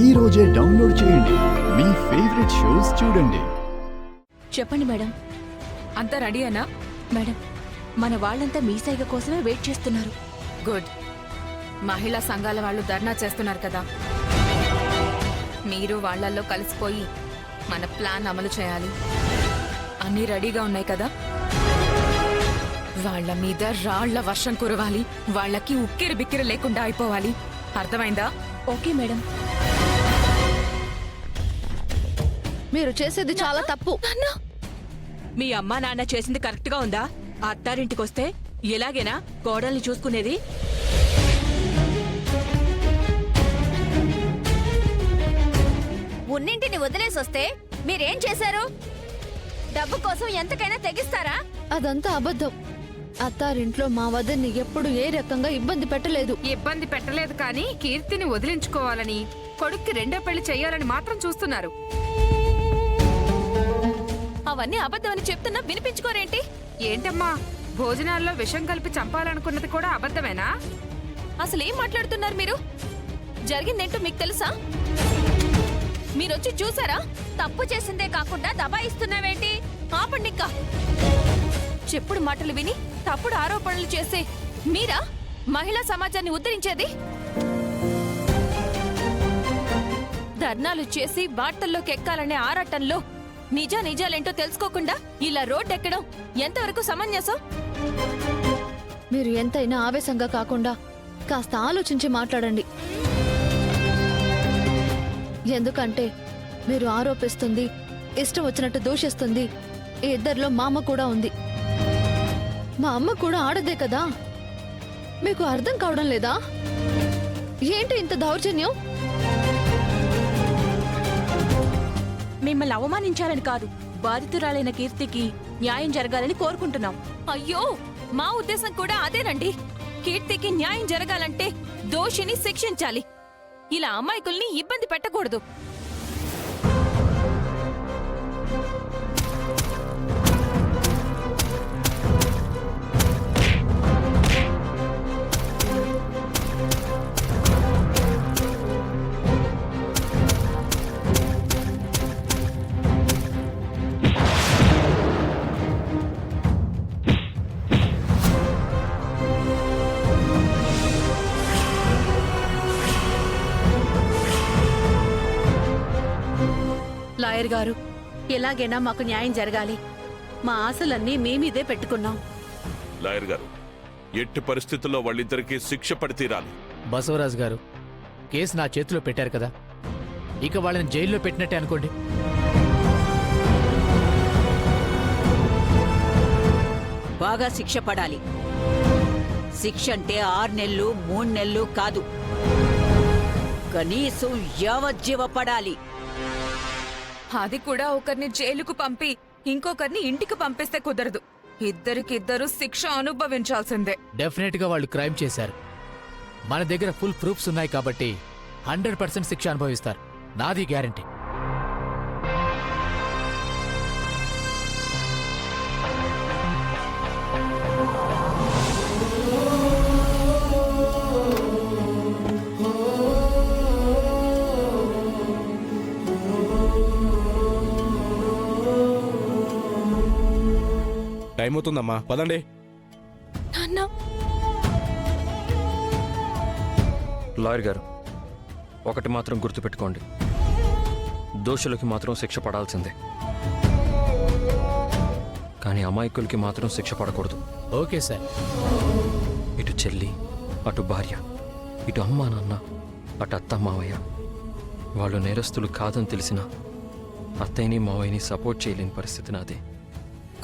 ఈ రోజే డౌన్లోడ్ చేయండి. మీ ఫేవరెట్ షోస్ చూడండి. చెప్పండి మేడం. అంతా రెడీ అనా? మేడం, మన వాళ్ళంతా మీ సైగ కోసమే వెయిట్ చేస్తున్నారు. గుడ్. మహిళా సంఘాల వాళ్ళు ధర్నా చేస్తున్నారు కదా, మీరు వాళ్ళల్లో కలిసిపోయి మన ప్లాన్ అమలు చేయాలి. అన్నీ రెడీగా ఉన్నాయి కదా? వాళ్ళ మీద రాళ్ల వర్షం కురవాలి, వాళ్ళకి ఉక్కిరి బిక్కిరి లేకుండా అయిపోవాలి. అర్థమైందా? Okay madam. మీరు చేసేది చాలా తప్పు. మీ అమ్మా నాన్న చేసింది కరెక్ట్ గా ఉందా? అత్తారింటికొస్తే ఎలాగైనా కోడల్ని చూసుకునేది? ఉన్నింటిని వదిలేసొస్తే మీరేం చేశారు? డబ్బు కోసం ఎంతకైనా తెగిస్తారా? అదంతా అబద్ధం. అత్తారింట్లో మా వదిన్ని ఎప్పుడు ఏ రకంగా ఇబ్బంది పెట్టలేదు. ఇబ్బంది పెట్టలేదు కానీ కీర్తిని వదిలించుకోవాలని, కొడుక్కి రెండో పెళ్లి చెయ్యాలని మాత్రం చూస్తున్నారు. అవన్నీ అబద్ధమని చెప్తున్నా వినిపించుకోరేంటి? ఏంటమ్మా, భోజనాల్లో విషం కలిపి చంపాలనుకున్నది కూడా అబద్ధమేనా? అసలేం మాట్లాడుతున్నారు మీరు? జరిగిందేంటో మీకు తెలుసా? మీరొచ్చి చూసారా? తప్పు చేసిందే కాకుండా దబాయిస్తున్నావేంటి? ఆపండి ఇంకా. చెప్పుడు మాటలు విని తప్పుడు ఆరోపణలు చేసే మీరా మహిళా సమాజాన్ని ఉద్ధరించేది? ధర్నాలు చేసి వార్తల్లోకి ఎక్కాలనే ఆరాటంలో నిజాలేంటో తెలుసుకోకుండా ఇలా రోడ్డెక్కడం ఎంతవరకు సమంజసం? మీరు ఎంతైనా ఆవేశంగా కాకుండా కాస్త ఆలోచించి మాట్లాడండి. ఎందుకంటే మీరు ఆరోపిస్తుంది, ఇష్టం వచ్చినట్టు దూషిస్తుంది ఈ ఇద్దరిలో మా అమ్మ కూడా ఉంది. మా అమ్మ కూడా ఆడదే కదా. మీకు అర్థం కావడం లేదా? ఏంటి ఇంత దౌర్జన్యం? మిమ్మల్ని అవమానించాలని కాదు, బాధితురాలైన కీర్తికి న్యాయం జరగాలని కోరుకుంటున్నాం. అయ్యో, మా ఉద్దేశం కూడా అదేనండి. కీర్తికి న్యాయం జరగాలంటే దోషిని శిక్షించాలి. ఇలా అమాయకుల్ని ఇబ్బంది పెట్టకూడదు. లాయర్ గారు, ఎలాగైనా మాకు న్యాయం జరగాలి. మా ఆశలన్నీ మేమీదే పెట్టుకున్నాం. లాయర్ గారు, ఎట్టి పరిస్థితుల్లో వాళ్ళిద్దరికీ శిక్ష పడి తీరాలి. బసవరాజు గారు, కేసు నా చేతిలో పెట్టారు కదా, ఇక వాళ్ళని జైల్లో పెట్టినట్టే అనుకోండి. బాగా శిక్ష పడాలి. శిక్ష అంటే 6 నెలలు 3 నెలలు కాదు, కనీసం యావజ్జీవ పడాలి. అది కూడా ఒకరిని జైలుకు పంపి ఇంకొకరిని ఇంటికి పంపిస్తే కుదరదు. ఇద్దరికిద్దరు శిక్ష అనుభవించాల్సిందే. డెఫినెట్ గా వాళ్ళు క్రైమ్ చేశారు. మన దగ్గర ఫుల్ ప్రూఫ్స్ ఉన్నాయి కాబట్టి 100% శిక్ష అనుభవిస్తారు. నాది గ్యారంటీ. టైం అవుతుందమ్మా, పదండి. లాయర్ గారు, ఒకటి మాత్రం గుర్తుపెట్టుకోండి, దోషులకి మాత్రం శిక్ష పడాల్సిందే, కానీ అమాయకులకి మాత్రం శిక్ష పడకూడదు. Okay sir. ఇటు చెల్లి, అటు భార్య, ఇటు అమ్మా నాన్న, అటు అత్త మావయ్య, వాళ్ళు నేరస్తులు కాదని తెలిసినా అత్తయ్యని మావయ్యని సపోర్ట్ చేయలేని పరిస్థితి నాదే.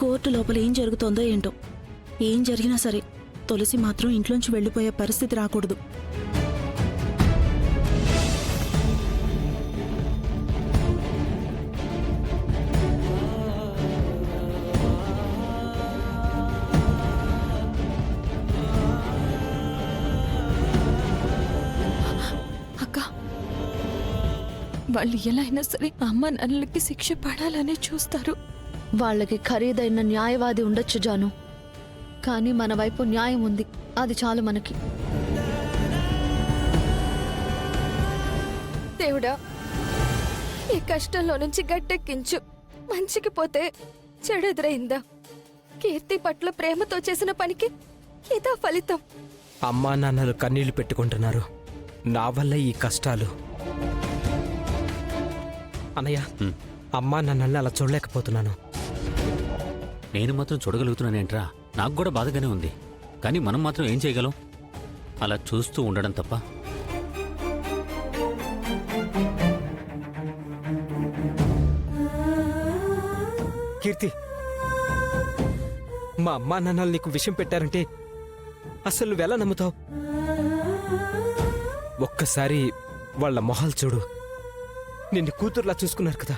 కోర్టు లోపల ఏం జరుగుతోందో ఏంటో. ఏం జరిగినా సరే తులసి మాత్రం ఇంట్లోంచి వెళ్ళిపోయే పరిస్థితి రాకూడదు. అక్క, వాళ్ళు ఎలా అయినా సరే అమ్మ నాన్నలకి శిక్ష పడాలనే చూస్తారు. వాళ్ళకి ఖరీదైన న్యాయవాది ఉండొచ్చు జాను, కానీ మన వైపు న్యాయం ఉంది. అది చాలు మనకి. దేవుడా, ఈ కష్టంలో నుంచి గట్టెక్కించు. మంచికి పోతే చెడెదురైందా? కీర్తి పట్ల ప్రేమతో చేసిన పనికి ఇదా ఫలితం? అమ్మా నాన్నలు కన్నీళ్లు పెట్టుకుంటున్నారు. నా వల్ల ఈ కష్టాలు. అన్నయ్య, అమ్మా నాన్నల్ని అలా చూడలేకపోతున్నాను. నేను మాత్రం చూడగలుగుతున్నానేంట్రా? నాకు కూడా బాధగానే ఉంది. కానీ మనం మాత్రం ఏం చేయగలం? అలా చూస్తూ ఉండడం తప్ప. కీర్తి, మా అమ్మా నాన్నలు నీకు విషయం పెట్టారంటే అసలు నువ్వెలా నమ్ముతావు? ఒక్కసారి వాళ్ళ మొహాలు చూడు. నిన్ను కూతురులా చూసుకున్నారు కదా.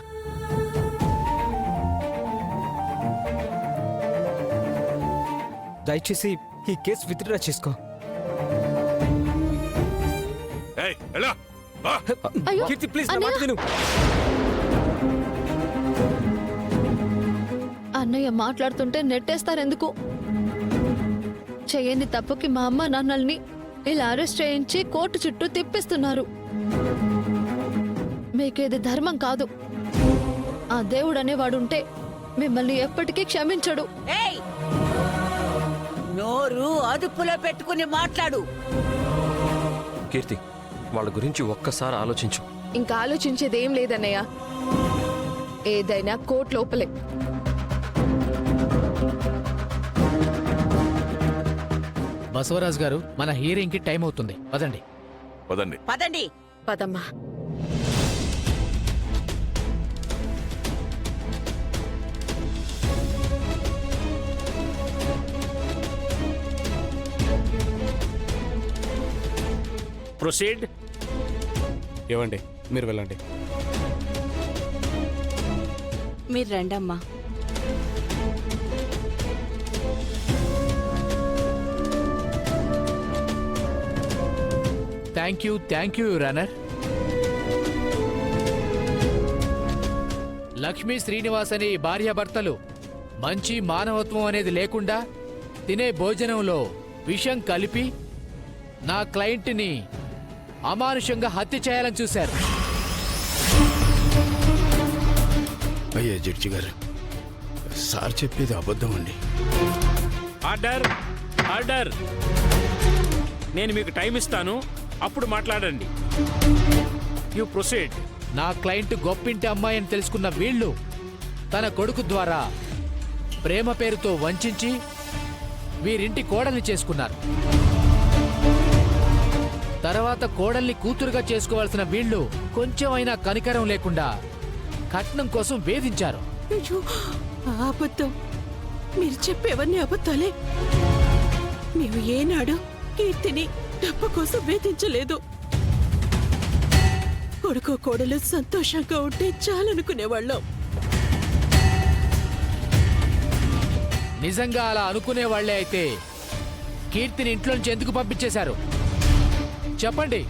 దయచేసి ఈ కేసు విత్డ్రా చేసుకో. ఏయ్, ఎలా? ఆ! అయ్యో, కీర్తి ప్లీజ్ నా మాట అన్నయ్య. విను. అన్నయ్య మాట్లాడుతుంటే నెట్టేస్తారెందుకు? చేయని తప్పుకి మా అమ్మ నాన్నల్ని ఇలా అరెస్ట్ చేయించి కోర్టు చుట్టూ తిప్పిస్తున్నారు. మీకేది ధర్మం కాదు. ఆ దేవుడనేవాడుంటే మిమ్మల్ని ఎప్పటికీ క్షమించడు. ఏయ్ నోరు అదుపులో పెట్టుకుని మాట్లాడు. కీర్తి, వాళ్ళ గురించి ఒక్కసారి ఆలోచించు. ఇంకా ఆలోచించేదేం లేదన్నయ్య. ఏదైనా కోర్టు లోపలే. బసవరాజ్ గారు, మన హీరింగ్ కి టైం అవుతుంది. పదండి. పదండి. పదండి. పదమ్మా. ప్రొసీడ్. ఇవ్వండి, మీరు వెళ్ళండి. మీరు రండమ్మా. Thank you runner. Lakshmi Srinivas అనే ఈ భార్యాభర్తలు మంచి మానవత్వం అనేది లేకుండా తినే భోజనంలో విషం కలిపి నా క్లయింట్ని అమానుషంగా హత్య చేయాలని చూశారు. అయ్యా జడ్జి గారు, సార్ చెప్పేది అబద్ధం అండి. Order, order. నేను మీకు టైం ఇస్తాను, అప్పుడు మాట్లాడండి. You proceed. నా క్లయింట్ గొప్పింటి అమ్మాయి అని తెలుసుకున్న వీళ్ళు తన కొడుకు ద్వారా ప్రేమ పేరుతో వంచించి వీరింటి కోడల్ని చేసుకున్నారు. తర్వాత కోడల్ని కూతురుగా చేసుకోవాల్సిన వీళ్ళు కొంచెం అయినా కనికరం లేకుండా కట్నం కోసం వేధించారు. అబద్ధం. మీరు చెప్పేవన్నీ అబద్ధాలే. మేము ఏనాడు కీర్తిని డబ్బు కోసం వేధించలేదు. కొడుకో కోడలు సంతోషంగా ఉంటే చాలనుకునేవాళ్ళం. నిజంగా అలా అనుకునే వాళ్లే అయితే కీర్తిని ఇంట్లోంచి ఎందుకు పంపించేశారు చెప్పండి.